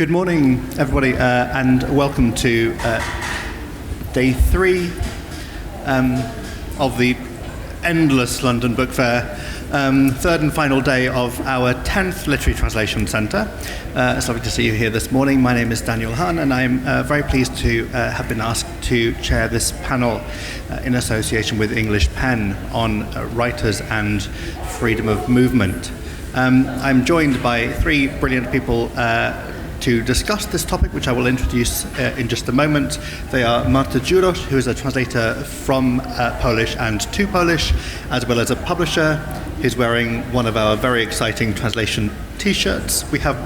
Good morning, everybody, and welcome to day 3 of the endless London Book Fair, third and final day of our 10th Literary Translation Centre. It's lovely to see you here this morning. My name is Daniel Hahn, and I'm very pleased to have been asked to chair this panel in association with English Pen on writers and freedom of movement. I'm joined by 3 brilliant people to discuss this topic, which I will introduce in just a moment. They are Marta Jurosz, who is a translator from Polish and to Polish, as well as a publisher who's wearing one of our very exciting translation t-shirts. We have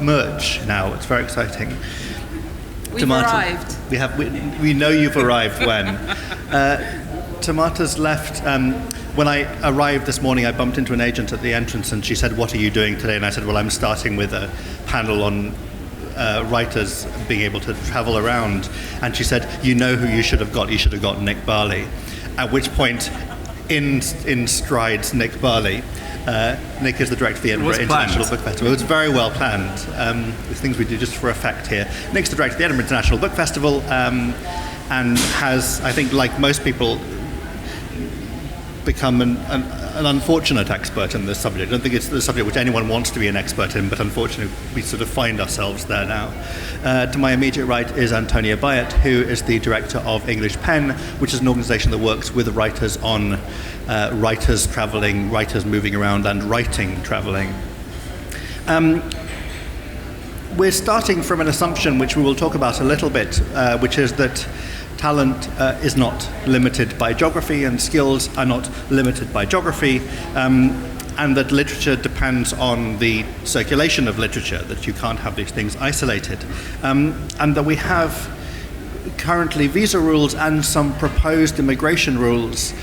merch now. It's very exciting. We've arrived. We know you've arrived when. To Marta's left, when I arrived this morning, I bumped into an agent at the entrance, and she said, "What are you doing today?" And I said, "Well, I'm starting with a panel on writers being able to travel around." And she said, "You know who you should have got? You should have got Nick Barley." At which point, in strides Nick Barley. Nick is the director of the Edinburgh International Book Festival. It was very well planned. There's things we do just for effect here. Nick's the director of the Edinburgh International Book Festival, and has, I think, like most people, become an unfortunate expert in this subject. I don't think it's the subject which anyone wants to be an expert in, but unfortunately we sort of find ourselves there now. To my immediate right is Antonia Bayet, who is the director of English Pen, which is an organisation that works with writers on writers travelling, writers moving around, and writing travelling. We're starting from an assumption which we will talk about a little bit, which is that talent is not limited by geography, and skills are not limited by geography, and that literature depends on the circulation of literature, that you can't have these things isolated, and that we have currently visa rules and some proposed immigration rules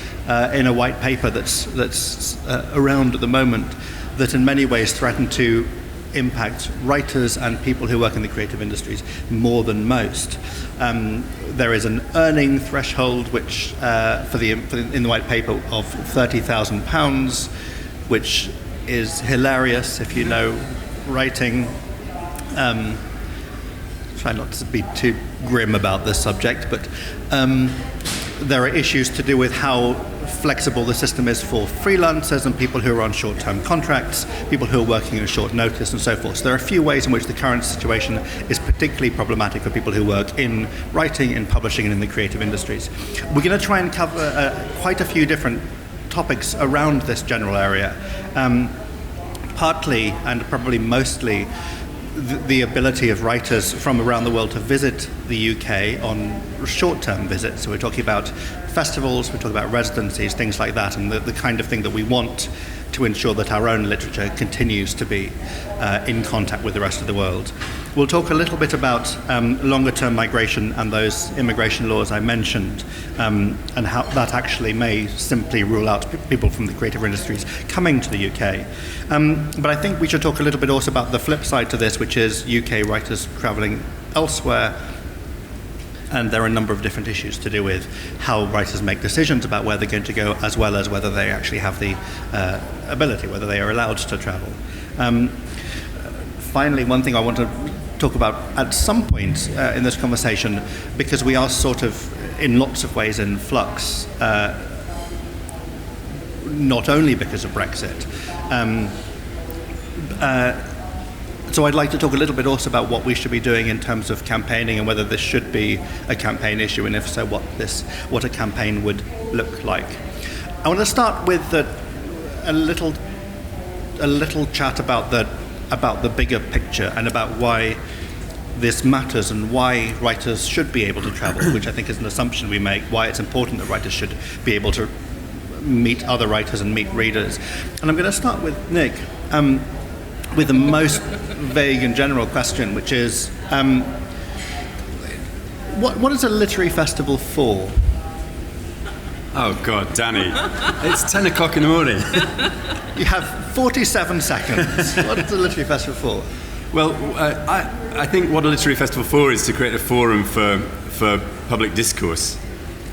in a white paper that's around at the moment that in many ways threaten to impact writers and people who work in the creative industries more than most. There is an earning threshold which in the white paper of £30,000, which is hilarious if you know writing. Try not to be too grim about this subject, but there are issues to do with how flexible the system is for freelancers and people who are on short-term contracts, people who are working at short notice, and so forth. So there are a few ways in which the current situation is particularly problematic for people who work in writing, in publishing, and in the creative industries. We're going to try and cover quite a few different topics around this general area, partly and probably mostly the ability of writers from around the world to visit the UK on short-term visits. So we're talking about festivals, we're talking about residencies, things like that, and the kind of thing that we want to ensure that our own literature continues to be in contact with the rest of the world. We'll talk a little bit about longer-term migration and those immigration laws I mentioned, and how that actually may simply rule out people from the creative industries coming to the UK. But I think we should talk a little bit also about the flip side to this, which is UK writers travelling elsewhere. And there are a number of different issues to do with how writers make decisions about where they're going to go, as well as whether they actually have the ability, whether they are allowed to travel. Finally, one thing I want to talk about at some point in this conversation, because we are sort of in lots of ways in flux, not only because of Brexit. So I'd like to talk a little bit also about what we should be doing in terms of campaigning, and whether this should be a campaign issue, and if so, what a campaign would look like. I want to start with a little chat about the bigger picture, and about why this matters and why writers should be able to travel, which I think is an assumption we make, why it's important that writers should be able to meet other writers and meet readers. And I'm going to start with Nick, with the most vague and general question, which is, what is a literary festival for? Oh God, Danny, it's 10 o'clock in the morning. You have 47 seconds. What is a literary festival for? Well, I think what a literary festival for is to create a forum for public discourse.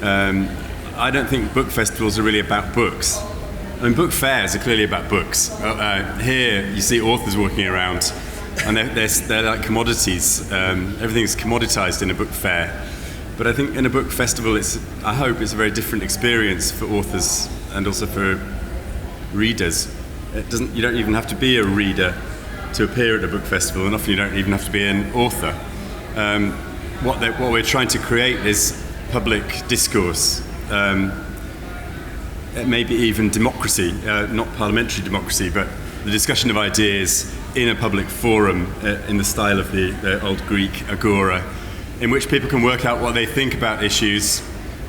I don't think book festivals are really about books. I mean, book fairs are clearly about books. Here you see authors walking around and they're like commodities. Everything's commoditized in a book fair. But I think in a book festival, I hope it's a very different experience for authors and also for readers. You don't even have to be a reader to appear at a book festival, and often you don't even have to be an author. What we're trying to create is public discourse, maybe even democracy, not parliamentary democracy, but the discussion of ideas in a public forum in the style of the old Greek agora, in which people can work out what they think about issues,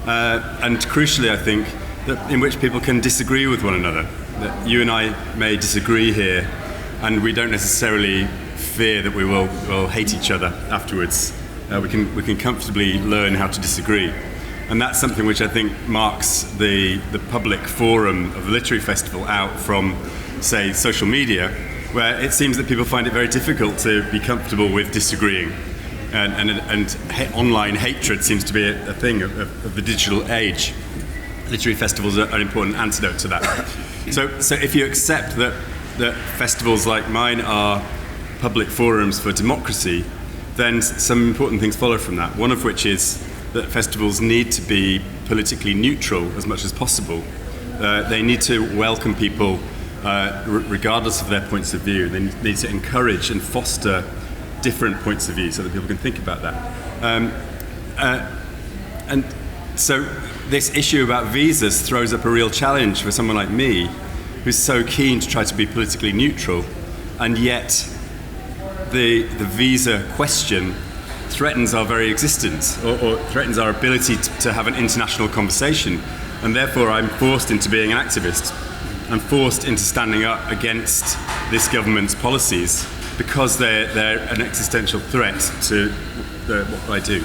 and crucially, I think, that in which people can disagree with one another. That you and I may disagree here, and we don't necessarily fear that we will hate each other afterwards. We can comfortably learn how to disagree, and that's something which I think marks the public forum of the literary festival out from, say, social media, where it seems that people find it very difficult to be comfortable with disagreeing. And online hatred seems to be a thing of the digital age. Literary festivals are an important antidote to that. So if you accept that festivals like mine are public forums for democracy, then some important things follow from that. One of which is that festivals need to be politically neutral as much as possible. They need to welcome people regardless of their points of view. They need to encourage and foster different points of view so that people can think about that. And so this issue about visas throws up a real challenge for someone like me, who's so keen to try to be politically neutral, and yet the visa question threatens our very existence, or threatens our ability to have an international conversation, and therefore I'm forced into being an activist. I'm forced into standing up against this government's policies, because they're an existential threat to what I do.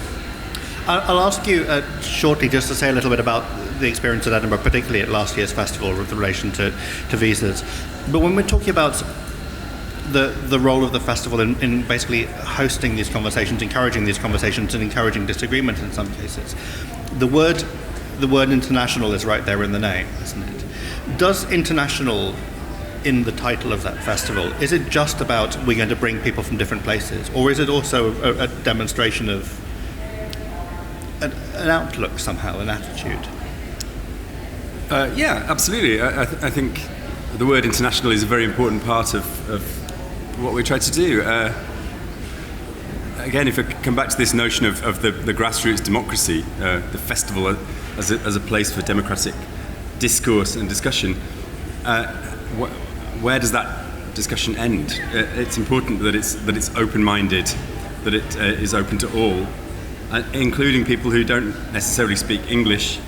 I'll ask you shortly just to say a little bit about the experience at Edinburgh, particularly at last year's festival with relation to visas. But when we're talking about the role of the festival in basically hosting these conversations, encouraging these conversations, and encouraging disagreement in some cases, the word international is right there in the name, isn't it? Does international in the title of that festival, is it just about we're going to bring people from different places, or is it also a demonstration of an outlook somehow, an attitude? Yeah, absolutely. I think the word international is a very important part of what we try to do. Again, if I come back to this notion of the grassroots democracy, the festival as a place for democratic discourse and discussion, where does that discussion end? It's important that it's open-minded, that it is open to all, including people who don't necessarily speak English,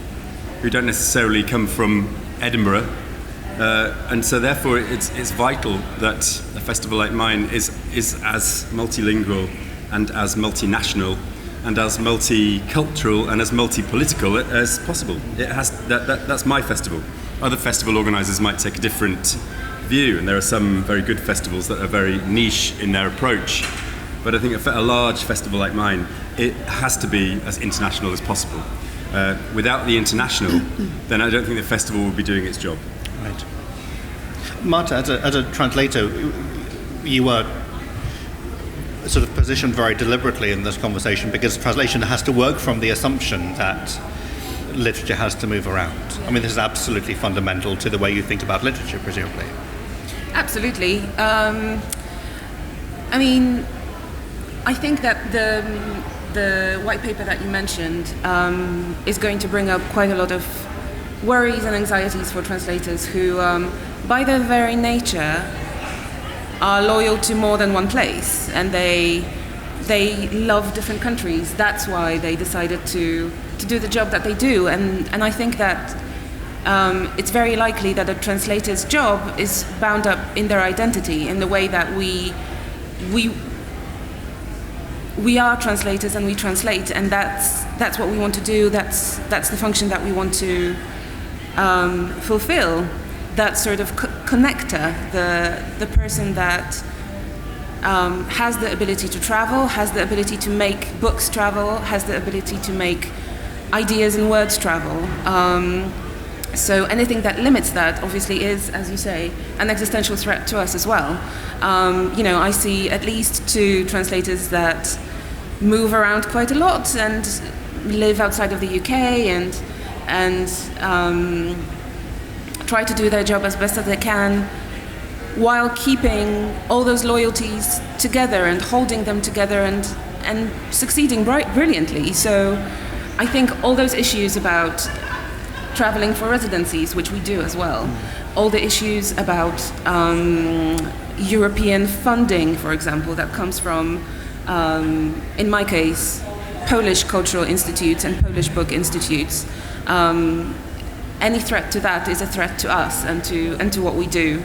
who don't necessarily come from Edinburgh, and so therefore it's vital that a festival like mine is as multilingual and as multinational and as multicultural and as multi-political as possible. That's my festival. Other festival organisers might take a different view, and there are some very good festivals that are very niche in their approach. But I think a large festival like mine, it has to be as international as possible. Without the international, then I don't think the festival will be doing its job. Right. Marta, as a translator, you were sort of positioned very deliberately in this conversation, because translation has to work from the assumption that literature has to move around. I mean, this is absolutely fundamental to the way you think about literature, presumably. Absolutely. I mean, I think that the white paper that you mentioned is going to bring up quite a lot of worries and anxieties for translators who, by their very nature, are loyal to more than one place, and they love different countries. That's why they decided to do the job that they do, and I think that it's very likely that a translator's job is bound up in their identity, in the way that we are translators and we translate, and that's what we want to do. That's the function that we want to fulfill. That sort of connector, the person that has the ability to travel, has the ability to make books travel, has the ability to make ideas and words travel. So anything that limits that obviously is, as you say, an existential threat to us as well. I see at least 2 translators that move around quite a lot and live outside of the UK and try to do their job as best as they can while keeping all those loyalties together and holding them together and succeeding brilliantly. So I think all those issues about traveling for residencies, which we do as well, all the issues about European funding, for example, that comes from, in my case, Polish cultural institutes and Polish book institutes. Any threat to that is a threat to us and to what we do.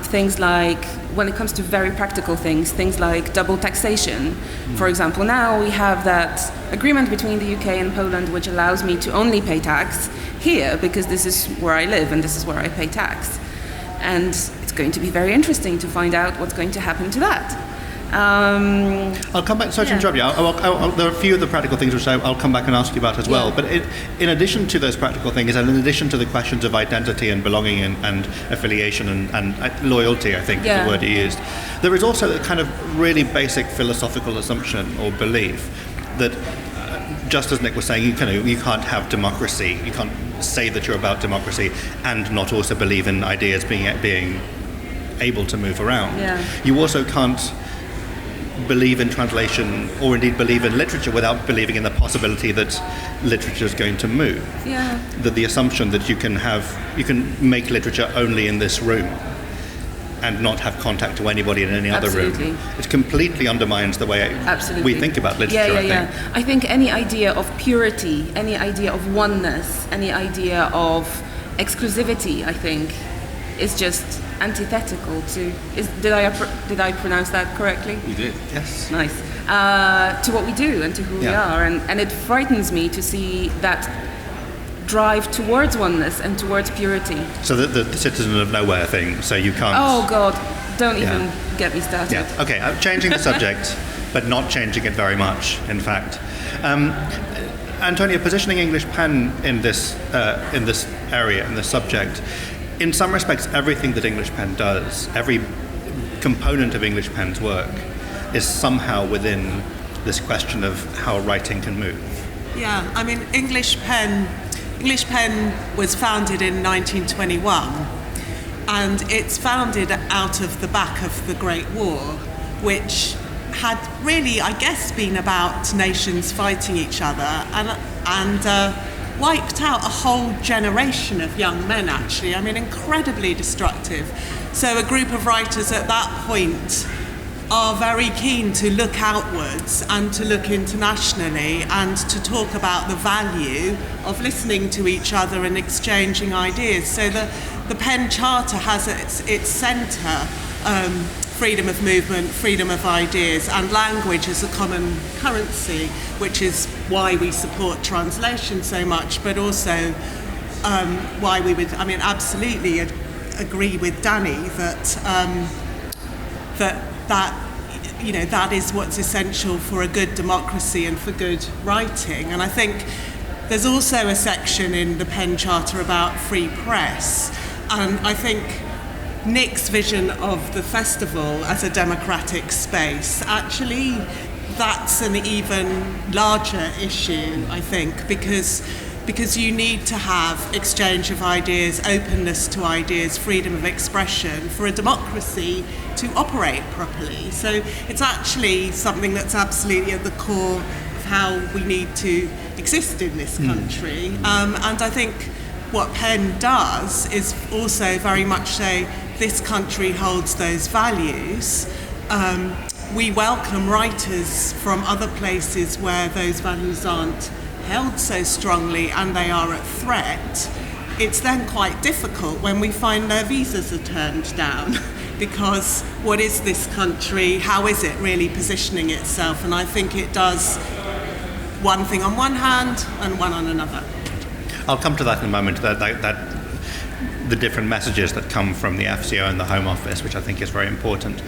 Things like, when it comes to very practical things like double taxation. For example, now we have that agreement between the UK and Poland which allows me to only pay tax here because this is where I live and this is where I pay tax. And it's going to be very interesting to find out what's going to happen to that. I'll come back. Sorry to interrupt you. There are a few of the practical things which I'll come back and ask you about as well. But in addition to those practical things, and in addition to the questions of identity and belonging and affiliation and loyalty, I think is the word you used, there is also a kind of really basic philosophical assumption or belief that, just as Nick was saying, you can't have democracy. You can't say that you're about democracy and not also believe in ideas being able to move around. Yeah. You also can't believe in translation or indeed believe in literature without believing in the possibility that literature is going to move. Yeah. That the assumption that you can make literature only in this room and not have contact to anybody in any other room. It completely undermines the way we think about literature, I think any idea of purity, any idea of oneness, any idea of exclusivity, I think, is just antithetical to. Did I pronounce that correctly? You did. Yes. Nice. To what we do and to who we are, and it frightens me to see that drive towards oneness and towards purity. So the citizen of nowhere thing. So you can't. Oh God! Don't even get me started. Yeah. Okay. I'm changing the subject, but not changing it very much. In fact. Antonia, positioning English Pen in this area, in this subject, in some respects, everything that English Pen does, every component of English Pen's work, is somehow within this question of how writing can move. Yeah, I mean, English Pen was founded in 1921, and it's founded out of the back of the Great War, which had really, I guess, been about nations fighting each other and wiped out a whole generation of young men, actually. I mean, incredibly destructive. So a group of writers at that point are very keen to look outwards and to look internationally and to talk about the value of listening to each other and exchanging ideas. So the Penn Charter has at its centre freedom of movement, freedom of ideas, and language as a common currency, which is why we support translation so much, but also why we would, absolutely agree with Danny that is what's essential for a good democracy and for good writing. And I think there's also a section in the Penn Charter about free press, and I think Nick's vision of the festival as a democratic space, actually that's an even larger issue, I think, because you need to have exchange of ideas, openness to ideas, freedom of expression for a democracy to operate properly. So it's actually something that's absolutely at the core of how we need to exist in this country. And I think what Penn does is also very much say this country holds those values. We welcome writers from other places where those values aren't held so strongly and they are at threat. It's then quite difficult when we find their visas are turned down because what is this country? How is it really positioning itself? And I think it does one thing on one hand and one on another. I'll come to that in a moment. That the different messages that come from the FCO and the Home Office, which I think is very important.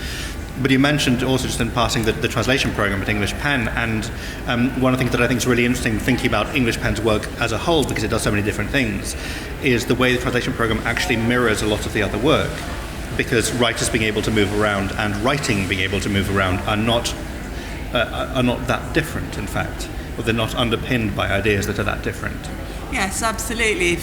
But you mentioned also just in passing the translation program at English Pen, and one of the things that I think is really interesting thinking about English Pen's work as a whole, because it does so many different things, is the way the translation program actually mirrors a lot of the other work, because writers being able to move around and writing being able to move around are not that different, in fact, or they're not underpinned by ideas that are that different. Yes, absolutely.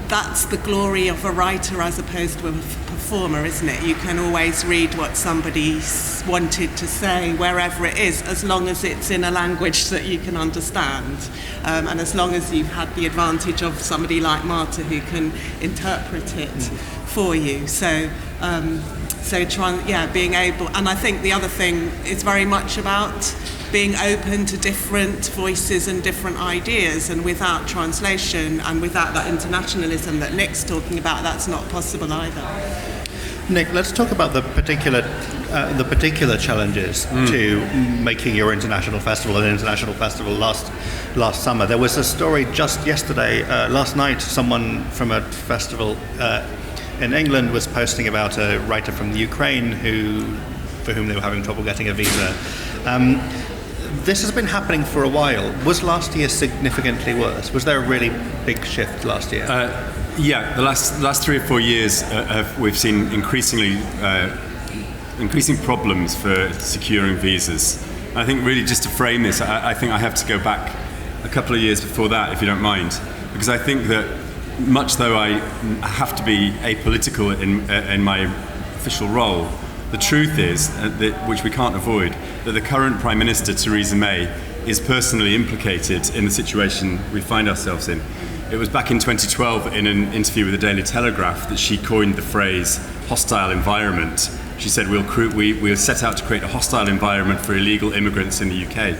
That's the glory of a writer as opposed to a performer, isn't it? You can always read what somebody's wanted to say wherever it is, as long as it's in a language that you can understand, and as long as you've had the advantage of somebody like Marta who can interpret it for you. Being able, and I think the other thing is very much about being open to different voices and different ideas, and without translation and without that internationalism that Nick's talking about, that's not possible either. Nick, let's talk about the particular challenges to making your international festival an international festival last summer. There was a story just yesterday, last night, someone from a festival in England was posting about a writer from the Ukraine for whom they were having trouble getting a visa. This has been happening for a while. Was last year significantly worse? Was there a really big shift last year? The last 3 or 4 years we've seen increasing problems for securing visas. I think really just to frame this, I think I have to go back a couple of years before that, if you don't mind, because I think that much though I have to be apolitical in my official role, the truth is, which we can't avoid, that the current Prime Minister, Theresa May, is personally implicated in the situation we find ourselves in. It was back in 2012 in an interview with the Daily Telegraph that she coined the phrase hostile environment. She said, we'll set out to create a hostile environment for illegal immigrants in the UK.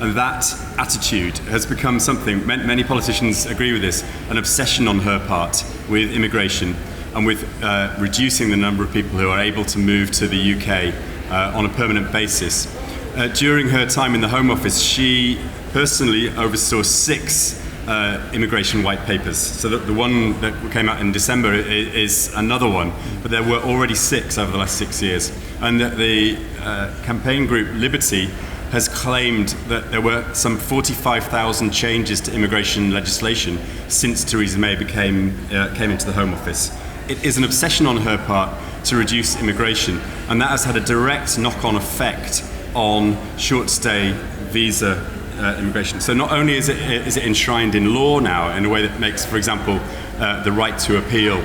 And that attitude has become something, many politicians agree with this, an obsession on her part with immigration and with reducing the number of people who are able to move to the UK on a permanent basis. During her time in the Home Office, she personally oversaw 6 immigration white papers. So the one that came out in December is another one, but there were already 6 over the last 6 years. And the campaign group Liberty has claimed that there were some 45,000 changes to immigration legislation since Theresa May came into the Home Office. It is an obsession on her part to reduce immigration, and that has had a direct knock-on effect on short-stay visa immigration. So not only is it enshrined in law now in a way that makes, for example, the right to appeal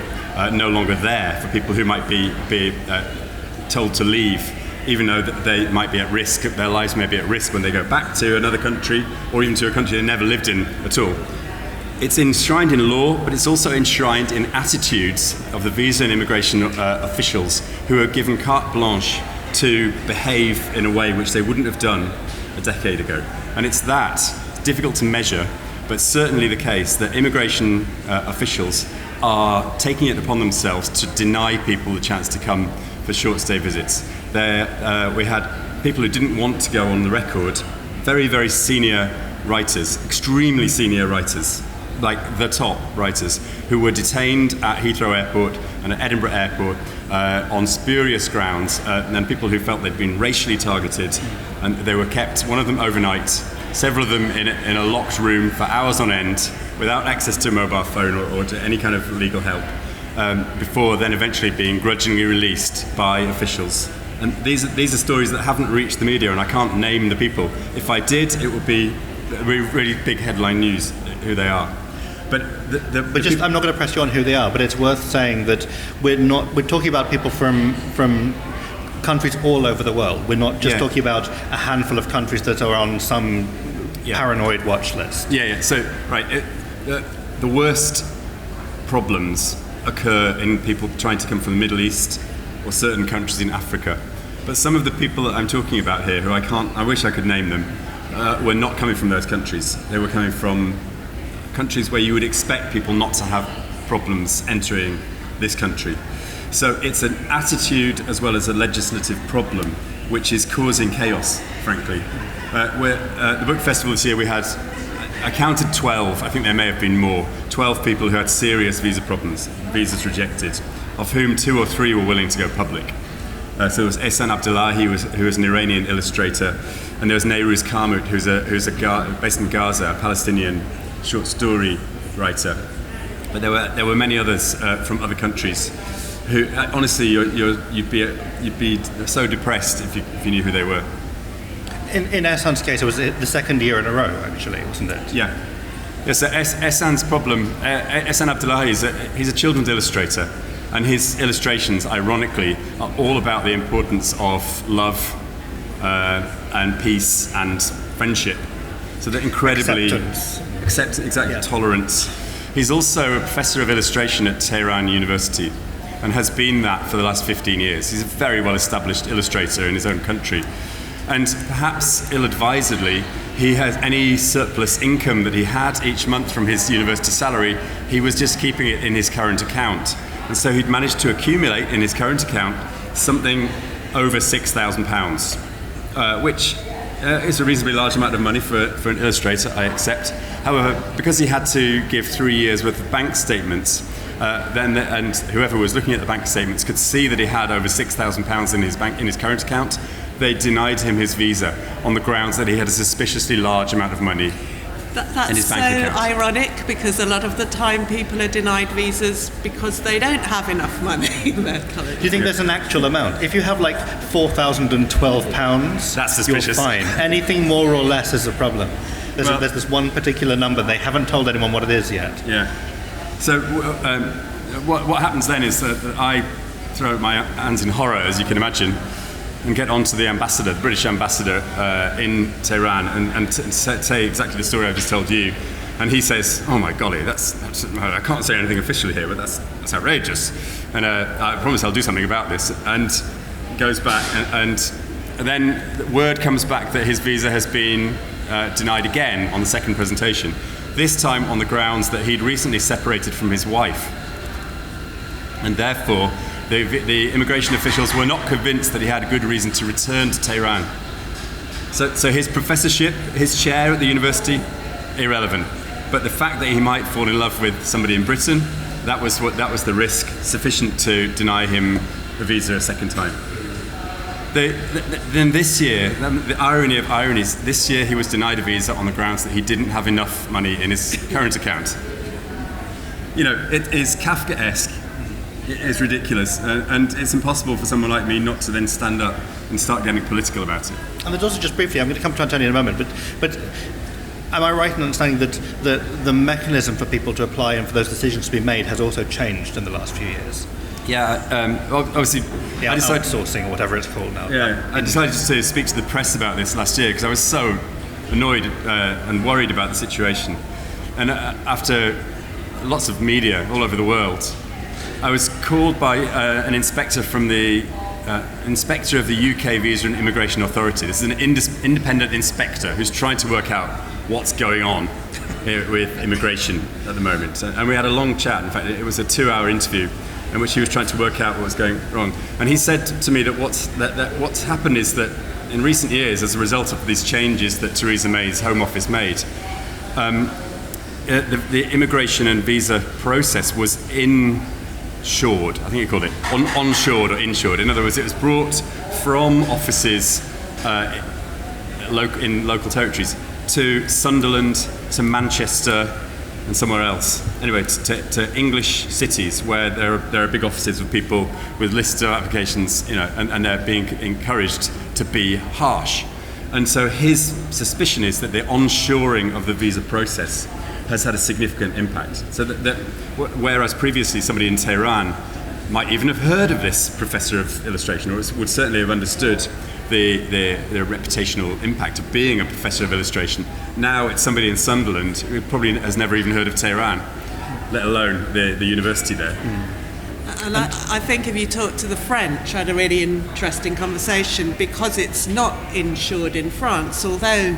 no longer there for people who might be told to leave, even though they might be at risk, their lives may be at risk when they go back to another country or even to a country they never lived in at all. It's enshrined in law, but it's also enshrined in attitudes of the visa and immigration officials who are given carte blanche to behave in a way which they wouldn't have done a decade ago. And it's difficult to measure, but certainly the case that immigration officials are taking it upon themselves to deny people the chance to come for short stay visits. We had people who didn't want to go on the record, very, very senior writers, extremely senior writers, like the top writers, who were detained at Heathrow Airport and at Edinburgh Airport on spurious grounds, and then people who felt they'd been racially targeted, and they were kept, one of them overnight, several of them in a locked room for hours on end, without access to a mobile phone or to any kind of legal help, before then eventually being grudgingly released by officials. And these are stories that haven't reached the media, and I can't name the people. If I did, it would be really big headline news who they are. But I'm not going to press you on who they are, but it's worth saying that we're talking about people from countries all over the world. We're not just talking about a handful of countries that are on some paranoid watch list. So, right, the worst problems occur in people trying to come from the Middle East or certain countries in Africa. But some of the people that I'm talking about here, who I wish I could name them, were not coming from those countries. They were coming from countries where you would expect people not to have problems entering this country. So it's an attitude as well as a legislative problem which is causing chaos, frankly. The book festival this year, we had I counted 12, I think there may have been more, 12 people who had serious visa problems, visas rejected, of whom 2 or 3 were willing to go public. So there was Ehsan Abdullahi, who was an Iranian illustrator, and there was Neyrouz Karmout, based in Gaza, a Palestinian short story writer. But there were many others from other countries who, honestly, you'd be so depressed if you knew who they were. In Ehsan's case, it was the second year in a row, actually, wasn't it? Yeah. So Ehsan's problem, Ehsan Abdullahi, he's a children's illustrator, and his illustrations, ironically, are all about the importance of love and peace and friendship. So they're incredibly... Acceptance. Tolerance. He's also a professor of illustration at Tehran University, and has been that for the last 15 years. He's a very well-established illustrator in his own country. And perhaps ill-advisedly, he has any surplus income that he had each month from his university salary, he was just keeping it in his current account. And so he'd managed to accumulate in his current account something over £6,000, which is a reasonably large amount of money for an illustrator, I accept. However, because he had to give 3 years worth of bank statements, and whoever was looking at the bank statements could see that he had over £6,000 in his current account, they denied him his visa on the grounds that he had a suspiciously large amount of money in his bank account. That's so ironic, because a lot of the time people are denied visas because they don't have enough money in their current. Do you think there's an actual amount? If you have like £4,012, that's suspicious. You're fine. Anything more or less is a problem. There's this one particular number. They haven't told anyone what it is yet. Yeah. So what happens then is that I throw my hands in horror, as you can imagine, and get onto the ambassador, the British ambassador in Tehran, and say exactly the story I've just told you. And he says, "Oh my golly, that's I can't say anything officially here, but that's outrageous. And I promise I'll do something about this." And goes back, and then word comes back that his visa has been denied again on the second presentation. This time on the grounds that he'd recently separated from his wife, and therefore the immigration officials were not convinced that he had a good reason to return to Tehran. So his professorship, his chair at the university, irrelevant. But the fact that he might fall in love with somebody in Britain, that was the risk sufficient to deny him a visa a second time. Then this year, the irony of ironies, this year he was denied a visa on the grounds that he didn't have enough money in his current account. You know, it is Kafkaesque. It is ridiculous, and it's impossible for someone like me not to then stand up and start getting political about it. And there's also, just briefly, I'm going to come to Antonio in a moment, but am I right in understanding that the mechanism for people to apply and for those decisions to be made has also changed in the last few years? Yeah, obviously... I decided outsourcing, or whatever it's called now. Yeah, I decided to speak to the press about this last year because I was so annoyed and worried about the situation. And after lots of media all over the world, I was called by an inspector from the inspector of the UK Visa and Immigration Authority. This is an independent inspector who's trying to work out what's going on here with immigration at the moment. And we had a long chat. In fact, it was a 2-hour interview in which he was trying to work out what was going wrong. And he said to me that what's happened is that in recent years, as a result of these changes that Theresa May's Home Office made, the immigration and visa process was shored, I think he called it, onshored or insured. In other words, it was brought from offices in local territories to Sunderland, to Manchester, and somewhere else. Anyway, to English cities where there are big offices with people with lists of applications, you know, and they're being encouraged to be harsh. And so his suspicion is that the onshoring of the visa process has had a significant impact. So that whereas previously somebody in Tehran might even have heard of this professor of illustration, or would certainly have understood the reputational impact of being a professor of illustration, now it's somebody in Sunderland who probably has never even heard of Tehran, let alone the university there. And I think if you talk to the French, I had a really interesting conversation, because it's not insured in France, although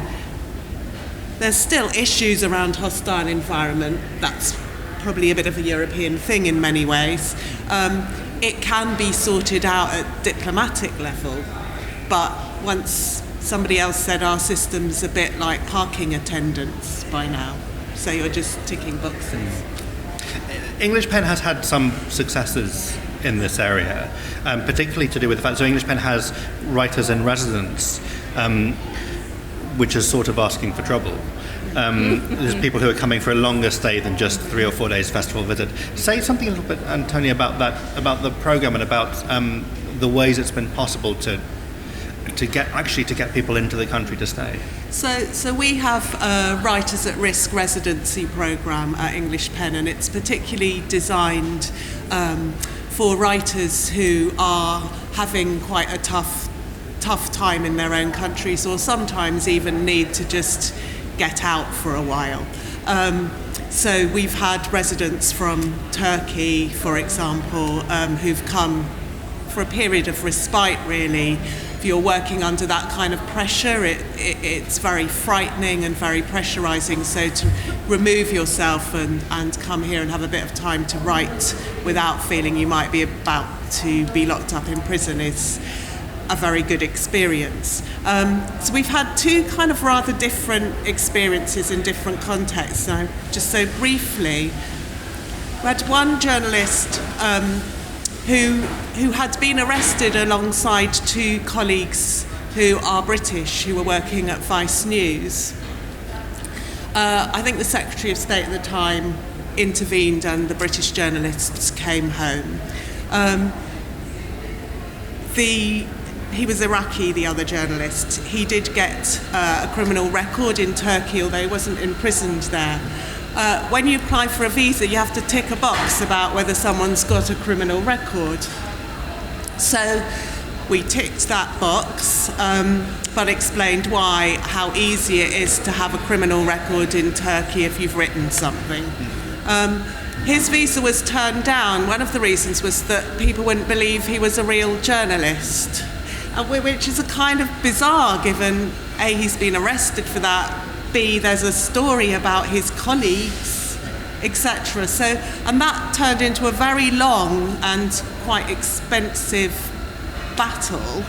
there's still issues around hostile environment. That's probably a bit of a European thing in many ways. It can be sorted out at diplomatic level, but once somebody else said our system's a bit like parking attendants by now. So you're just ticking boxes. English Pen has had some successes in this area, particularly to do with the fact, so English Pen has writers in residence, which is sort of asking for trouble. There's people who are coming for a longer stay than just 3 or 4 days festival visit. Say something a little bit, Antonia, about that, about the program and about the ways it's been possible to get people into the country to stay. So we have a Writers at Risk residency program at English Pen, and it's particularly designed for writers who are having quite a tough time in their own countries, or sometimes even need to just get out for a while. So we've had residents from Turkey, for example, who've come for a period of respite, really. If you're working under that kind of pressure, it's very frightening and very pressurizing. So to remove yourself and come here and have a bit of time to write without feeling you might be about to be locked up in prison is a very good experience. So we've had two kind of rather different experiences in different contexts. Now, just so briefly, we had one journalist who had been arrested alongside two colleagues who are British, who were working at Vice News. I think the Secretary of State at the time intervened and the British journalists came home. He was Iraqi, the other journalist. He did get a criminal record in Turkey, although he wasn't imprisoned there. When you apply for a visa, you have to tick a box about whether someone's got a criminal record. So we ticked that box, but explained how easy it is to have a criminal record in Turkey if you've written something. His visa was turned down. One of the reasons was that people wouldn't believe he was a real journalist, which is a kind of bizarre, given A, he's been arrested for that, B, there's a story about his colleagues, etc. And that turned into a very long and quite expensive battle.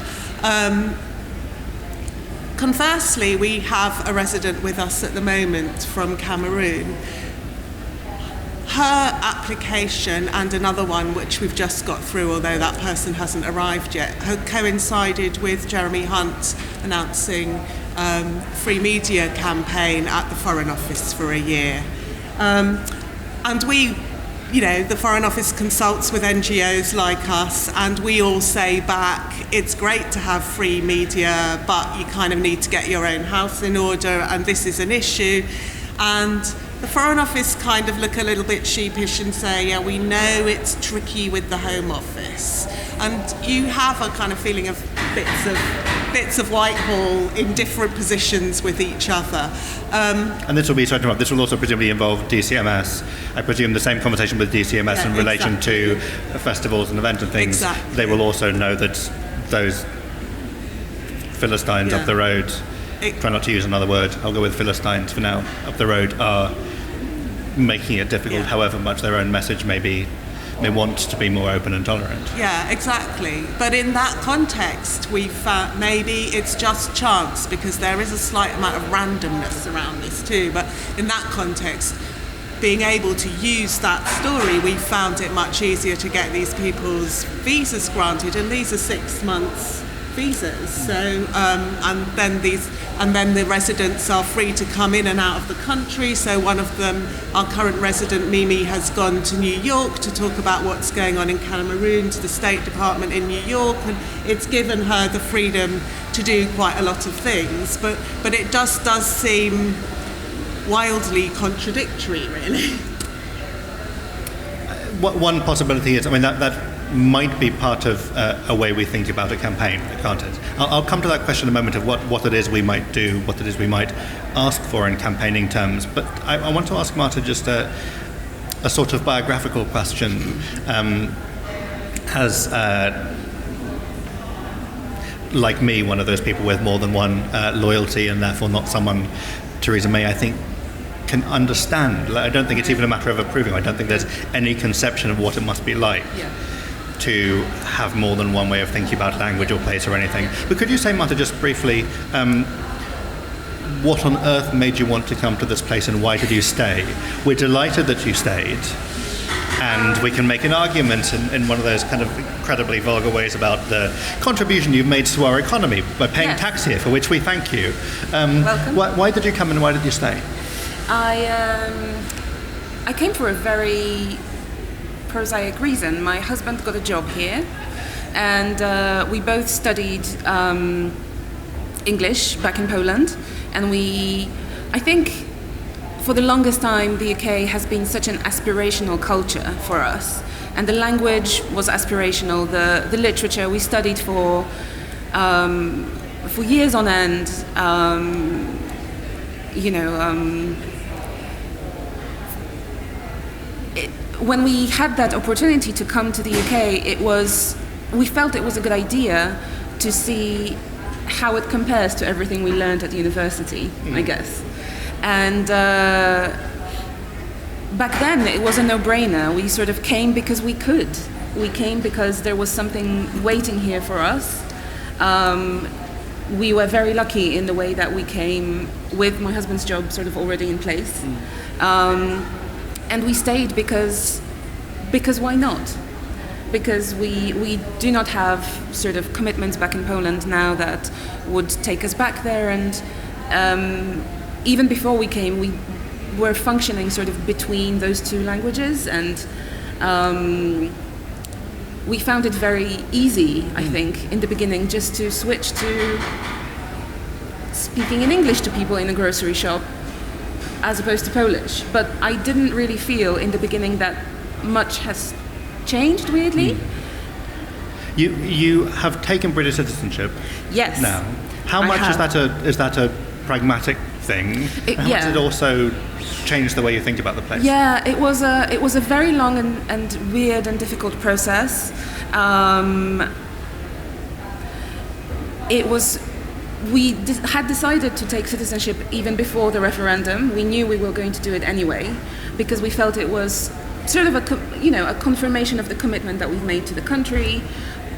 Conversely, we have a resident with us at the moment from Cameroon. Her application and another one, which we've just got through, although that person hasn't arrived yet, coincided with Jeremy Hunt announcing free media campaign at the Foreign Office for a year. And we, the Foreign Office consults with NGOs like us, and we all say back, it's great to have free media, but you kind of need to get your own house in order, and this is an issue. And the Foreign Office kind of look a little bit sheepish and say, yeah, we know it's tricky with the Home Office. And you have a kind of feeling of bits of Whitehall in different positions with each other. And this will be, sorry to interrupt, this will also presumably involve DCMS. I presume the same conversation with DCMS in relation to festivals and events and things. Exactly. They will also know that those Philistines up the road, try not to use another word, I'll go with Philistines for now, up the road are making it difficult, however much their own message may want to be more open and tolerant. Yeah, exactly. But in that context, we found maybe it's just chance, because there is a slight amount of randomness around this too. But in that context, being able to use that story, we found it much easier to get these people's visas granted, and these are 6 months visas. So and then the residents are free to come in and out of the country. So one of them, our current resident Mimi, has gone to New York to talk about what's going on in Cameroon to the State Department in New York, and it's given her the freedom to do quite a lot of things. But it just does seem wildly contradictory, really. One possibility is, that might be part of a way we think about a campaign, can't it? I'll come to that question in a moment of what it is we might do, what it is we might ask for in campaigning terms. But I want to ask Marta just a sort of biographical question. As, like me, one of those people with more than one loyalty, and therefore not someone Theresa May, I think, can understand. I don't think it's even a matter of approving. I don't think there's any conception of what it must be like. Yeah. to have more than one way of thinking about language or place or anything. But could you say, Marta, just briefly, what on earth made you want to come to this place and why did you stay? We're delighted that you stayed. And we can make an argument in one of those kind of incredibly vulgar ways about the contribution you've made to our economy by paying tax here, for which we thank you. Welcome. Why did you come and why did you stay? I came for a very prosaic reason. My husband got a job here, and we both studied English back in Poland, and I think for the longest time the UK has been such an aspirational culture for us, and the language was aspirational, the literature we studied for years on end, when we had that opportunity to come to the UK, we felt it was a good idea to see how it compares to everything we learned at university, I guess. And back then it was a no-brainer. We sort of came because we could. We came because there was something waiting here for us. We were very lucky in the way that we came with my husband's job sort of already in place. And we stayed because why not? Because we do not have sort of commitments back in Poland now that would take us back there, and even before we came, we were functioning sort of between those two languages, and we found it very easy, I think, in the beginning, just to switch to speaking in English to people in a grocery shop as opposed to Polish. But I didn't really feel in the beginning that much has changed, weirdly. You have taken British citizenship. Yes. Now, how much is that a pragmatic thing? How much it also changed the way you think about the place? Yeah, it was a very long and weird and difficult process. We had decided to take citizenship even before the referendum. We knew we were going to do it anyway because we felt it was sort of a confirmation of the commitment that we've made to the country,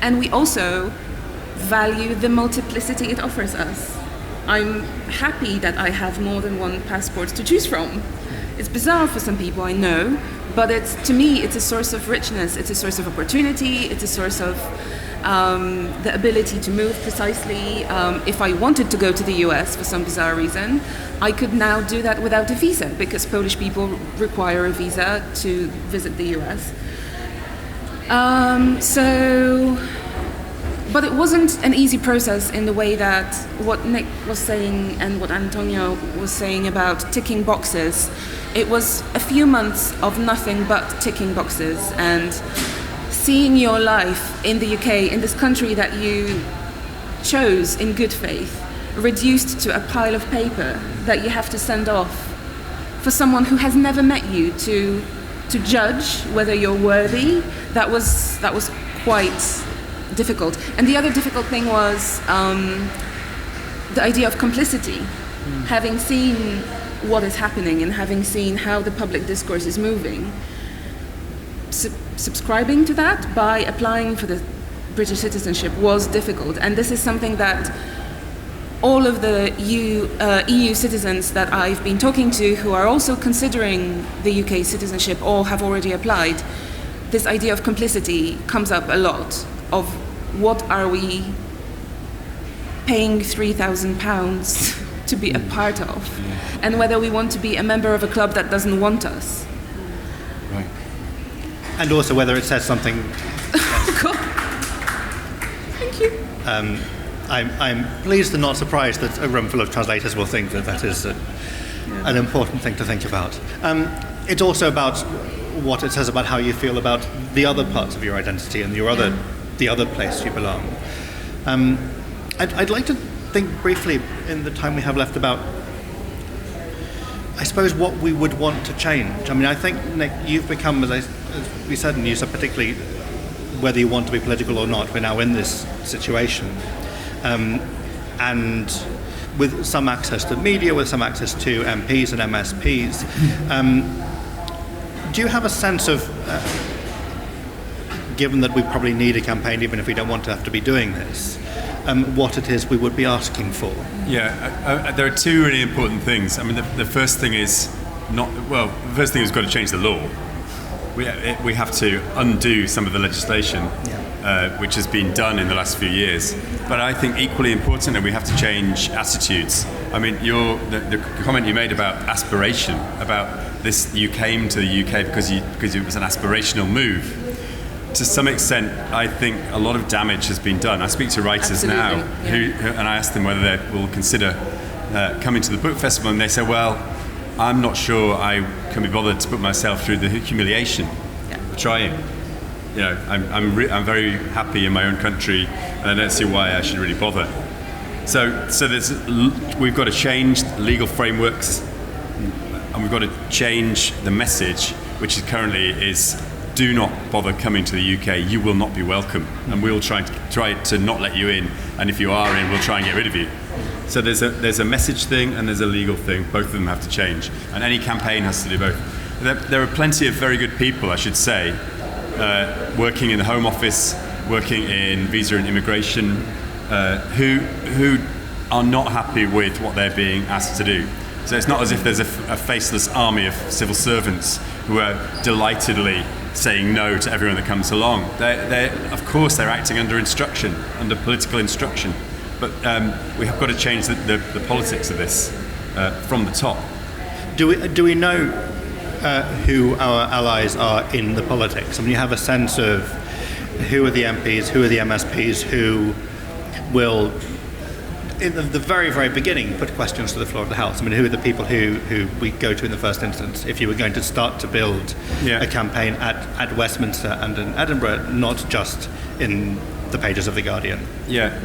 and we also value the multiplicity it offers us. I'm happy that I have more than one passport to choose from. It's bizarre for some people, I know, but to me it's a source of richness, it's a source of opportunity, it's a source of the ability to move precisely. If I wanted to go to the US for some bizarre reason, I could now do that without a visa, because Polish people require a visa to visit the US. But it wasn't an easy process in the way that what Nick was saying and what Antonio was saying about ticking boxes. It was a few months of nothing but ticking boxes and seeing your life in the UK, in this country that you chose in good faith, reduced to a pile of paper that you have to send off for someone who has never met you to judge whether you're worthy. That was quite difficult. And the other difficult thing was the idea of complicity. Having seen what is happening and having seen how the public discourse is moving, subscribing to that by applying for the British citizenship was difficult. And this is something that all of the EU citizens that I've been talking to who are also considering the UK citizenship or have already applied, this idea of complicity comes up a lot, of what are we paying £3,000 to be a part of, and whether we want to be a member of a club that doesn't want us. Right. And also whether it says something. Cool. Thank you. I'm pleased and not surprised that a room full of translators will think that is an important thing to think about. It's also about what it says about how you feel about the other parts of your identity and the other place you belong. I'd like to think briefly in the time we have left about, I suppose, what we would want to change. I mean, I think, Nick, you've become, as we said, and you said particularly, whether you want to be political or not, we're now in this situation. And with some access to media, with some access to MPs and MSPs, do you have a sense of given that we probably need a campaign, even if we don't want to have to be doing this, what it is we would be asking for. Yeah, there are two really important things. I mean, the first thing is the first thing is we've got to change the law. We have to undo some of the legislation which has been done in the last few years. But I think equally important that we have to change attitudes. I mean, the comment you made about aspiration, about this, you came to the UK because it was an aspirational move. To some extent, I think a lot of damage has been done. I speak to writers now, and I ask them whether they will consider coming to the book festival, and they say, well, I'm not sure I can be bothered to put myself through the humiliation of trying. You know, I'm very happy in my own country, and I don't see why I should really bother. So we've got to change legal frameworks, and we've got to change the message, which currently is, do not bother coming to the UK. You will not be welcome, and we'll try to not let you in. And if you are in, we'll try and get rid of you. So there's a message thing and there's a legal thing. Both of them have to change, and any campaign has to do both. There are plenty of very good people, I should say, working in the Home Office, working in visa and immigration, who are not happy with what they're being asked to do. So it's not as if there's a faceless army of civil servants who are delightedly saying no to everyone that comes along. Of course, they're acting under instruction, under political instruction. But we have got to change the politics of this from the top. Do we know who our allies are in the politics? I mean, you have a sense of who are the MPs, who are the MSPs, who will, in the very, very beginning, put questions to the floor of the House. I mean, who are the people who we go to in the first instance if you were going to start to build a campaign at Westminster and in Edinburgh, not just in the pages of The Guardian? Yeah.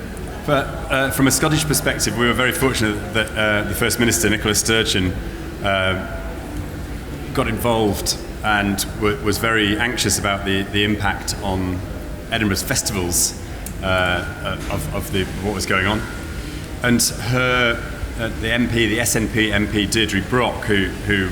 But from a Scottish perspective, we were very fortunate that the First Minister, Nicola Sturgeon, got involved and was very anxious about the impact on Edinburgh's festivals of what was going on. And the SNP MP Deirdre Brock, who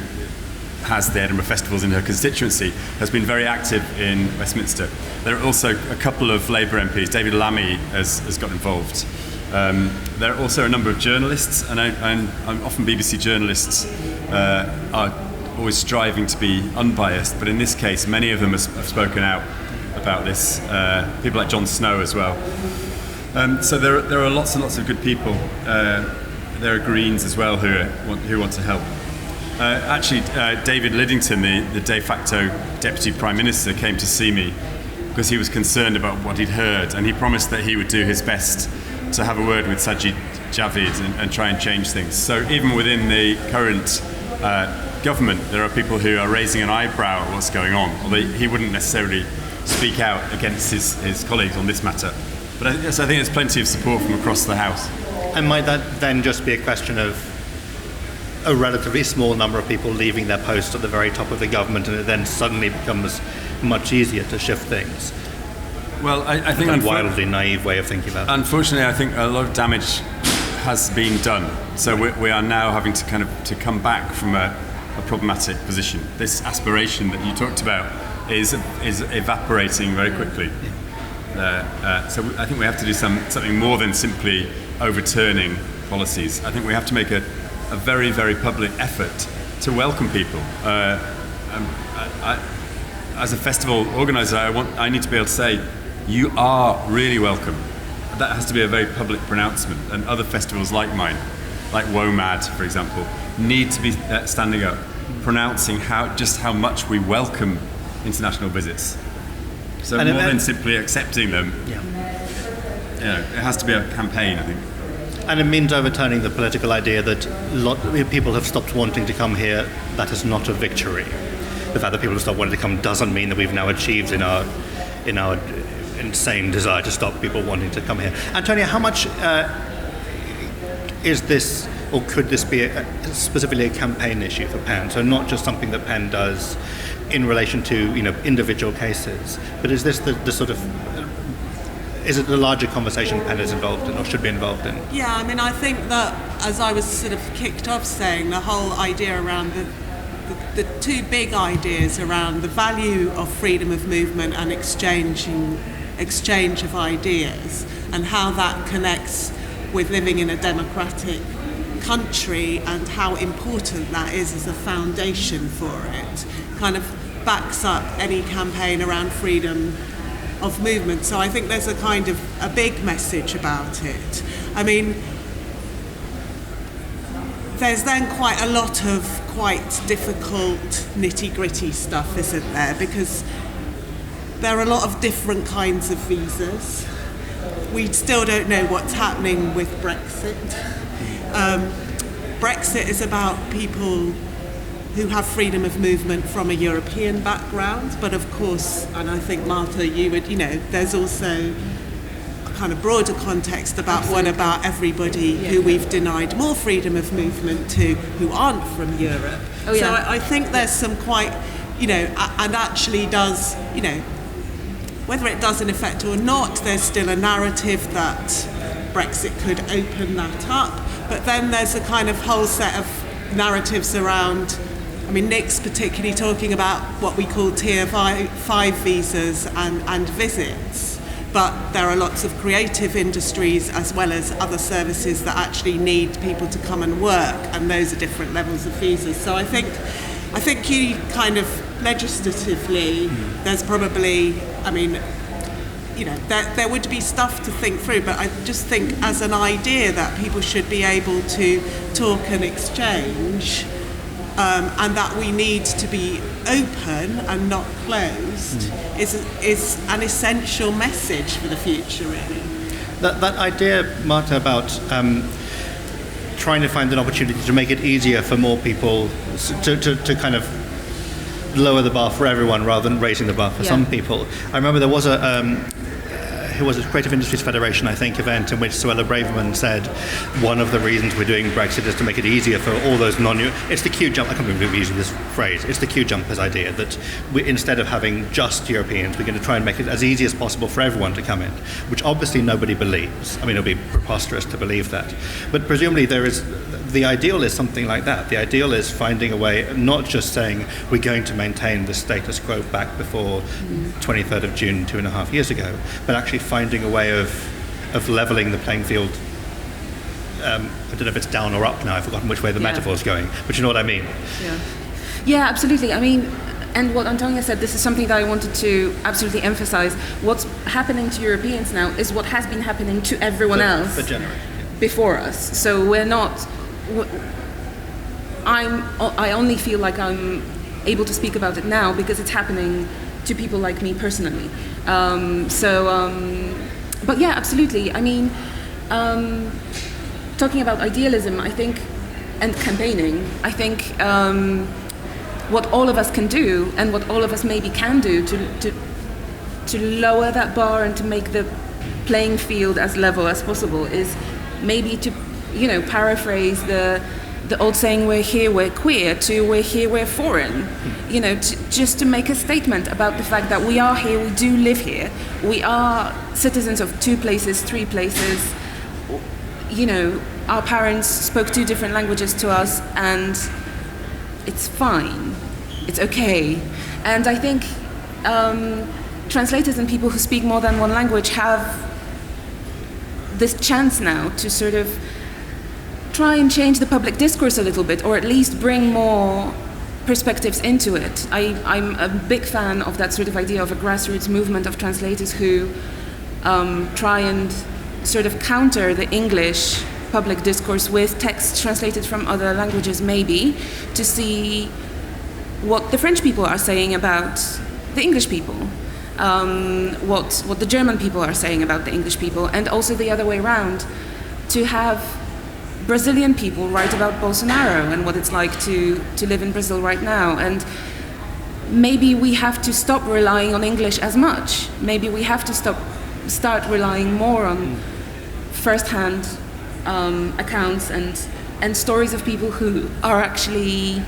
has the Edinburgh Festivals in her constituency, has been very active in Westminster. There are also a couple of Labour MPs. David Lammy has got involved. There are also a number of journalists, and often BBC journalists are always striving to be unbiased, but in this case, many of them have spoken out about this. People like Jon Snow as well. So there are lots and lots of good people. There are Greens as well who want to help. Actually, David Lidington, the de facto Deputy Prime Minister, came to see me because he was concerned about what he'd heard, and he promised that he would do his best to have a word with Sajid Javid and try and change things. So even within the current government, there are people who are raising an eyebrow at what's going on, although he wouldn't necessarily speak out against his colleagues on this matter. But I think there's plenty of support from across the House. And might that then just be a question of a relatively small number of people leaving their posts at the very top of the government, and it then suddenly becomes much easier to shift things? Well, I think a wildly naive way of thinking about it. Unfortunately, I think a lot of damage has been done. So we are now having to come back from a problematic position. This aspiration that you talked about is evaporating very quickly. So I think we have to do something more than simply overturning policies. I think we have to make a very, very public effort to welcome people. As a festival organizer, I need to be able to say, you are really welcome. That has to be a very public pronouncement, and other festivals like mine, like WOMAD, for example, need to be standing up, pronouncing how much we welcome international visits. So more than simply accepting them, it has to be a campaign, I think. And it means overturning the political idea that people have stopped wanting to come here. That is not a victory. The fact that people have stopped wanting to come doesn't mean that we've now achieved in our insane desire to stop people wanting to come here. Antonia, how much is this, or could this be specifically a campaign issue for PEN? So not just something that PEN does in relation to individual cases, but is this the sort of, is it the larger conversation PEN is involved in or should be involved in? Yeah, I mean, I think that, as I was sort of kicked off saying, the whole idea around the the two big ideas around the value of freedom of movement and exchange of ideas, and how that connects with living in a democratic country and how important that is as a foundation for it, kind of backs up any campaign around freedom of movement. So I think there's a kind of a big message about it. I mean, there's then quite a lot of quite difficult nitty-gritty stuff, isn't there? Because there are a lot of different kinds of visas. We still don't know what's happening with Brexit. Brexit is about people who have freedom of movement from a European background, but of course, and I think Martha, there's also a kind of broader context about Absolutely. what about everybody who we've denied more freedom of movement to, who aren't from Europe. Oh, yeah. So I think there's some quite, and actually does, whether it does in effect or not, there's still a narrative that Brexit could open that up. But then there's a kind of whole set of narratives around, Nick's particularly talking about what we call Tier 5 visas and visits. But there are lots of creative industries as well as other services that actually need people to come and work, and those are different levels of visas. So I think you kind of legislatively, there's probably, there would be stuff to think through, but I just think as an idea that people should be able to talk and exchange, and that we need to be open and not closed is an essential message for the future, really. That idea, Marta, about trying to find an opportunity to make it easier for more people to kind of lower the bar for everyone rather than raising the bar for some people. I remember there was a Creative Industries Federation, I think, event in which Suella Braverman said one of the reasons we're doing Brexit is to make it easier for all those it's the queue jump, I can't believe we're using this phrase, it's the queue jumpers idea, that instead of having just Europeans, we're going to try and make it as easy as possible for everyone to come in, which obviously nobody believes. It'll be preposterous to believe that. But presumably the ideal is something like that. The ideal is finding a way, not just saying we're going to maintain the status quo back before 23rd of June 2.5 years ago, but actually finding a way of levelling the playing field. I don't know if it's down or up now, I've forgotten which way the metaphor's going, but you know what I mean. Yeah, absolutely. And what Antonia said, this is something that I wanted to absolutely emphasize. What's happening to Europeans now is what has been happening to everyone else before us. So we're not... I only feel like I'm able to speak about it now because it's happening to people like me personally. But yeah, absolutely. Talking about idealism, I think, and campaigning, I think what all of us can do, and what all of us maybe can do to lower that bar and to make the playing field as level as possible, is maybe to, paraphrase the old saying, we're here, we're queer, to we're here, we're foreign. Just to make a statement about the fact that we are here, we do live here, we are citizens of 2 places, 3 places. Our parents spoke 2 different languages to us, and it's fine, it's okay. And I think translators and people who speak more than one language have this chance now to sort of try and change the public discourse a little bit, or at least bring more perspectives into it. I'm a big fan of that sort of idea of a grassroots movement of translators who try and sort of counter the English public discourse with texts translated from other languages, maybe, to see what the French people are saying about the English people, what the German people are saying about the English people, and also the other way around, to have Brazilian people write about Bolsonaro and what it's like to live in Brazil right now. And maybe we have to stop relying on English as much. Maybe we have to start relying more on first-hand accounts and stories of people who are actually,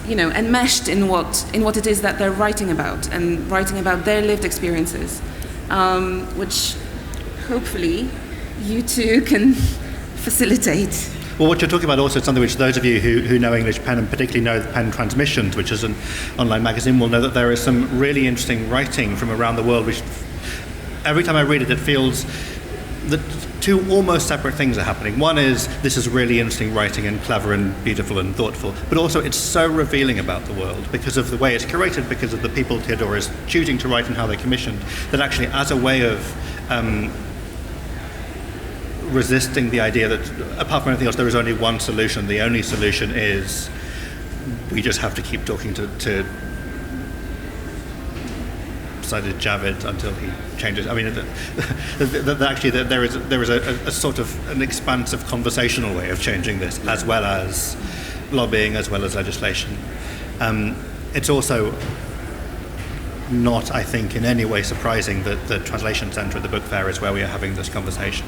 enmeshed in what it is that they're writing about, and writing about their lived experiences, which hopefully you two can facilitate. Well, what you're talking about also is something which those of you who know English Pen and particularly know Pen Transmissions, which is an online magazine, will know that there is some really interesting writing from around the world, which every time I read it, it feels that two almost separate things are happening. One is this is really interesting writing and clever and beautiful and thoughtful, but also it's so revealing about the world because of the way it's curated, because of the people Theodora is choosing to write and how they're commissioned, that actually as a way of resisting the idea that, apart from anything else, there is only one solution. The only solution is we just have to keep talking to cited Javid until he changes. I mean, actually, there is a sort of an expansive conversational way of changing this, as well as lobbying, as well as legislation. It's also not, I think, in any way surprising that the Translation Centre at the Book Fair is where we are having this conversation.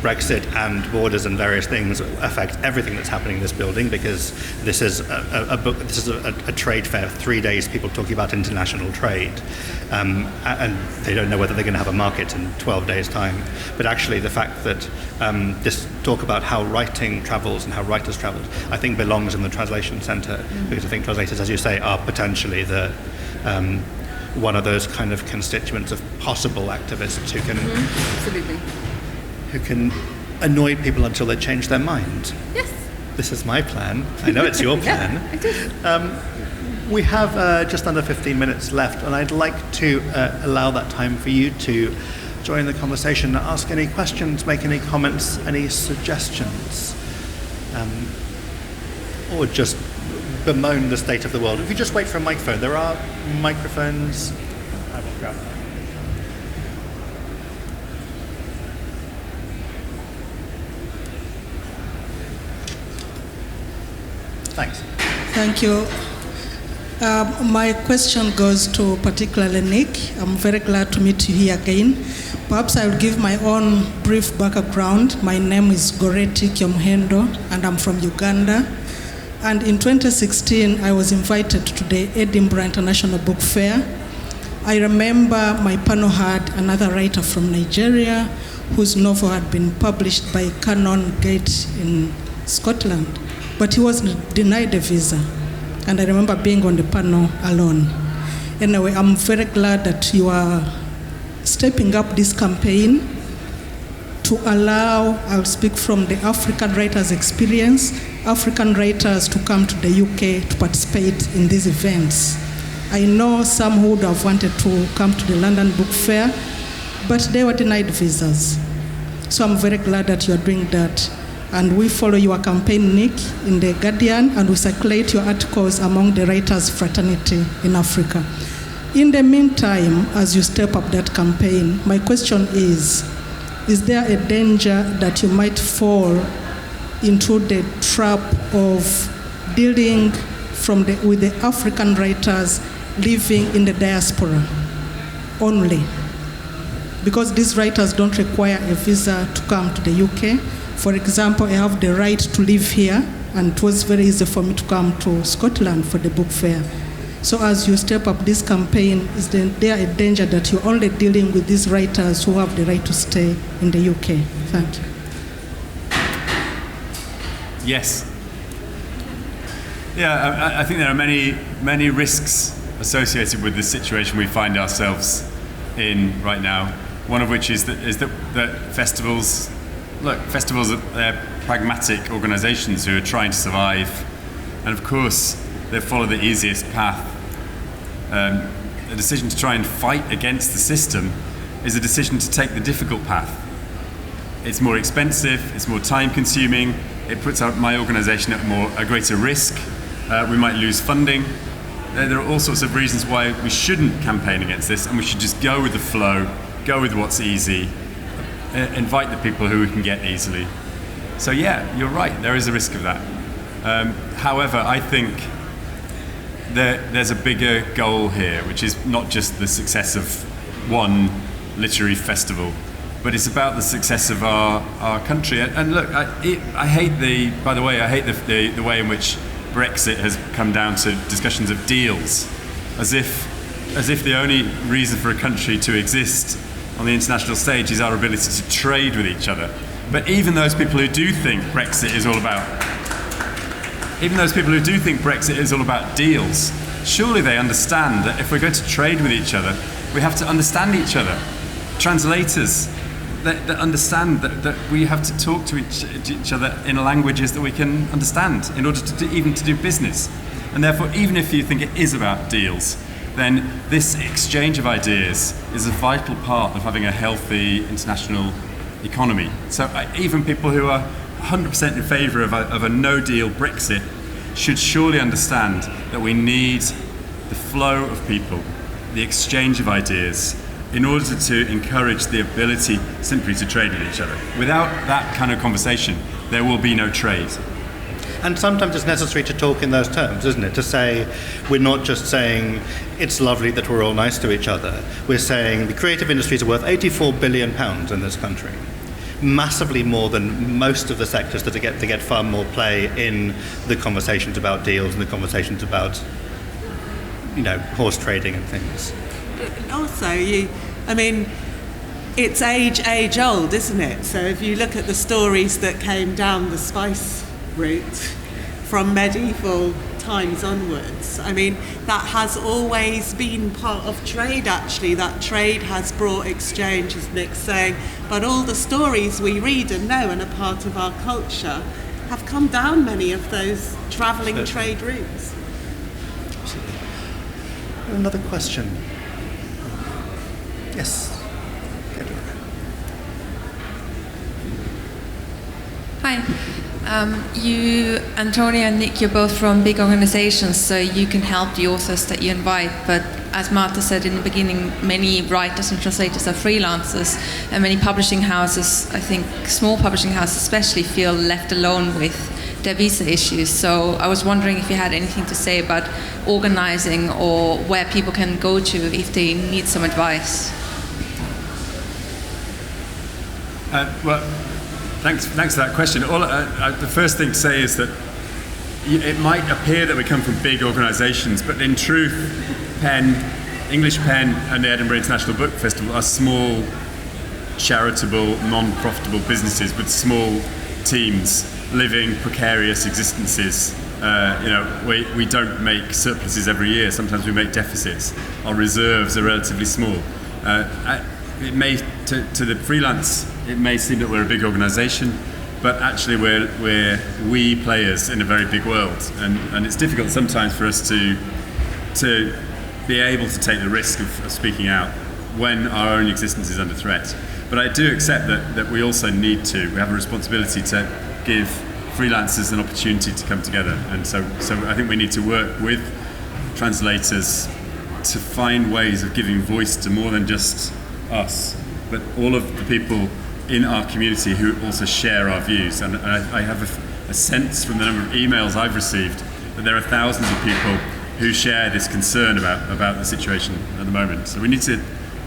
Brexit and borders and various things affect everything that's happening in this building, because this is a trade fair, 3 days, people talking about international trade, and they don't know whether they're going to have a market in 12 days' time. But actually, the fact that this talk about how writing travels and how writers travel, I think belongs in the Translation Centre, because I think translators, as you say, are potentially the one of those kind of constituents of possible activists who can Absolutely. who can annoy people until they change their mind. Yes. This is my plan. I know it's your plan. Yeah, it is. We have just under 15 minutes left, and I'd like to allow that time for you to join the conversation, ask any questions, make any comments, any suggestions, or just bemoan the state of the world. If you just wait for a microphone, there are microphones. I will grab that. Thanks. Thank you. My question goes to particularly Nick. I'm very glad to meet you here again. Perhaps I will give my own brief background. My name is Goreti Kyomhendo, and I'm from Uganda. And in 2016, I was invited to the Edinburgh International Book Fair. I remember my panel had another writer from Nigeria whose novel had been published by Canongate in Scotland, but he was denied a visa. And I remember being on the panel alone. Anyway, I'm very glad that you are stepping up this campaign to allow, I'll speak from the African writers' experience, African writers to come to the UK to participate in these events. I know some who would have wanted to come to the London Book Fair, but they were denied visas. So I'm very glad that you're doing that. And we follow your campaign, Nick, in The Guardian, and we circulate your articles among the writers' fraternity in Africa. In the meantime, as you step up that campaign, my question is there a danger that you might fall into the trap of dealing with the African writers living in the diaspora only? Because these writers don't require a visa to come to the UK. For example, I have the right to live here, and it was very easy for me to come to Scotland for the book fair. So as you step up this campaign, is there a danger that you're only dealing with these writers who have the right to stay in the UK? Thank you. Yes. Yeah, I think there are many risks associated with the situation we find ourselves in right now. One of which is that festivals are pragmatic organisations who are trying to survive, and of course they follow the easiest path. The decision to try and fight against the system is a decision to take the difficult path. It's more expensive, it's more time consuming, it puts my organisation at a greater risk, we might lose funding. There are all sorts of reasons why we shouldn't campaign against this, and we should just go with the flow, go with what's easy, invite the people who we can get easily. So yeah, you're right, there is a risk of that. However, I think there's a bigger goal here, which is not just the success of one literary festival, but it's about the success of our country. And look, I hate the way in which Brexit has come down to discussions of deals, as if the only reason for a country to exist on the international stage is our ability to trade with each other. But even those people who do think Brexit is all about deals, surely they understand that if we're going to trade with each other, we have to understand each other. Translators that understand that we have to talk to each other in languages that we can understand in order to even to do business. And therefore, even if you think it is about deals, then this exchange of ideas is a vital part of having a healthy international economy. So even people who are 100% in favour of a no-deal Brexit should surely understand that we need the flow of people, the exchange of ideas, in order to encourage the ability simply to trade with each other. Without that kind of conversation, there will be no trade. And sometimes it's necessary to talk in those terms, isn't it? To say, we're not just saying it's lovely that we're all nice to each other. We're saying the creative industries are worth £84 billion in this country. Massively more than most of the sectors that get far more play in the conversations about deals and the conversations about, horse trading and things. Also, it's age old, isn't it? So if you look at the stories that came down the spice route from medieval times onwards, that has always been part of trade, actually. That trade has brought exchange, as Nick's saying, but all the stories we read and know and are part of our culture have come down many of those travelling trade routes. Absolutely. Another question. Yes. Hi. You, Antonia and Nick, you're both from big organizations, so you can help the authors that you invite. But as Marta said in the beginning, many writers and translators are freelancers, and many publishing houses, I think small publishing houses especially, feel left alone with their visa issues. So I was wondering if you had anything to say about organizing or where people can go to if they need some advice. Thanks for that question. The first thing to say is that it might appear that we come from big organisations, but in truth, English Pen and the Edinburgh International Book Festival are small, charitable, non-profitable businesses with small teams living precarious existences. We don't make surpluses every year. Sometimes we make deficits. Our reserves are relatively small. It may, to the freelance, it may seem that we're a big organisation, but actually we're wee players in a very big world, and it's difficult sometimes for us to be able to take the risk of speaking out when our own existence is under threat. But I do accept that we also we have a responsibility to give freelancers an opportunity to come together, and so I think we need to work with translators to find ways of giving voice to more than just us, but all of the people in our community who also share our views. And I have a sense from the number of emails I've received that there are thousands of people who share this concern about the situation at the moment. So we need to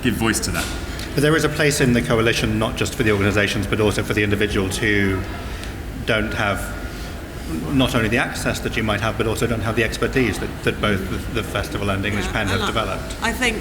give voice to that. But there is a place in the coalition, not just for the organisations, but also for the individuals who don't have not only the access that you might have, but also don't have the expertise that both the festival and English Pen have developed. I think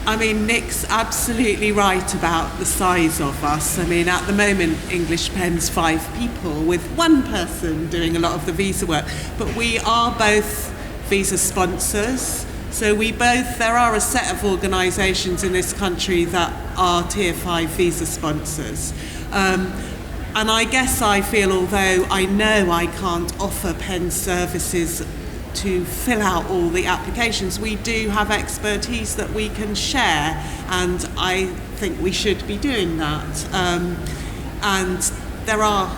Nick's absolutely right about the size of us. At the moment, English Pen's 5 people, with one person doing a lot of the visa work. But we are both visa sponsors. So there are a set of organisations in this country that are Tier 5 visa sponsors. And I guess I feel, although I know I can't offer Pen services to fill out all the applications, we do have expertise that we can share, and I think we should be doing that. And there are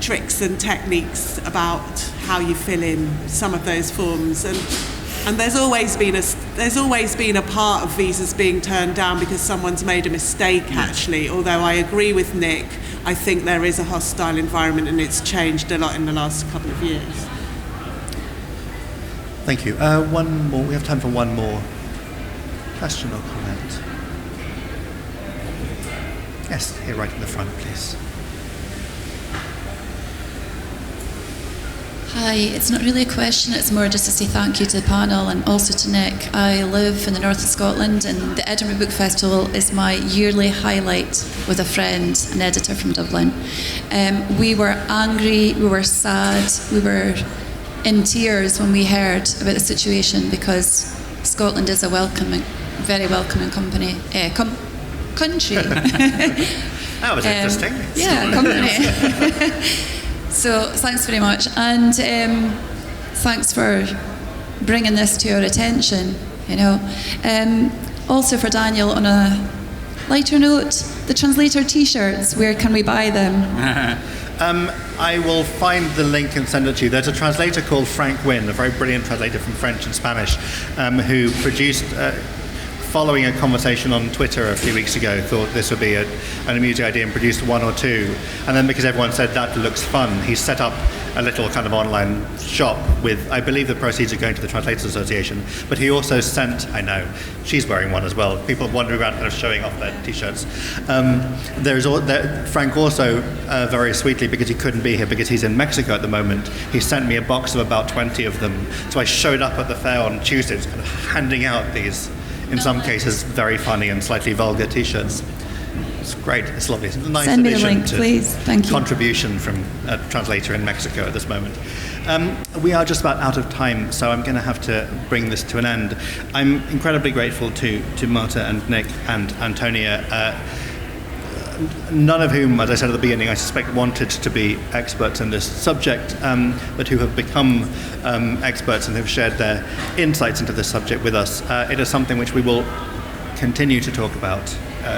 tricks and techniques about how you fill in some of those forms, and there's always been a part of visas being turned down because someone's made a mistake, actually. Although I agree with Nick, I think there is a hostile environment, and it's changed a lot in the last couple of years. Thank you. One more. We have time for one more question or comment. Yes, here right in the front, please. Hi, it's not really a question, it's more just to say thank you to the panel and also to Nick. I live in the north of Scotland and the Edinburgh Book Festival is my yearly highlight with a friend, an editor from Dublin. We were angry, we were sad, we were in tears when we heard about the situation because Scotland is a welcoming, very welcoming country. That was interesting. Yeah, company. So thanks very much, and thanks for bringing this to our attention. Also for Daniel, on a lighter note, the translator T-shirts. Where can we buy them? I will find the link and send it to you. There's a translator called Frank Wynne, a very brilliant translator from French and Spanish, who produced. Following a conversation on Twitter a few weeks ago, thought this would be an amusing idea and produced one or two. And then because everyone said that looks fun, he set up a little kind of online shop with, I believe the proceeds are going to the Translators Association, but he also sent, I know, she's wearing one as well, people wandering around kind of showing off their T-shirts. Frank also, very sweetly, because he couldn't be here, because he's in Mexico at the moment, he sent me a box of about 20 of them. So I showed up at the fair on Tuesday, kind of handing out these, in some cases, very funny and slightly vulgar T-shirts. It's great. It's lovely. It's a nice Send me the addition link, to please. Thank you. Contribution from a translator in Mexico at this moment. We are just about out of time, so I'm going to have to bring this to an end. I'm incredibly grateful to Marta and Nick and Antonia, none of whom, as I said at the beginning, I suspect wanted to be experts in this subject, but who have become experts and have shared their insights into this subject with us. It is something which we will continue to talk about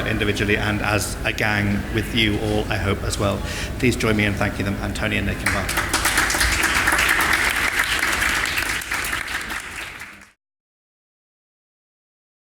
individually and as a gang with you all, I hope, as well. Please join me in thanking them, Antonia, Nick and Mark.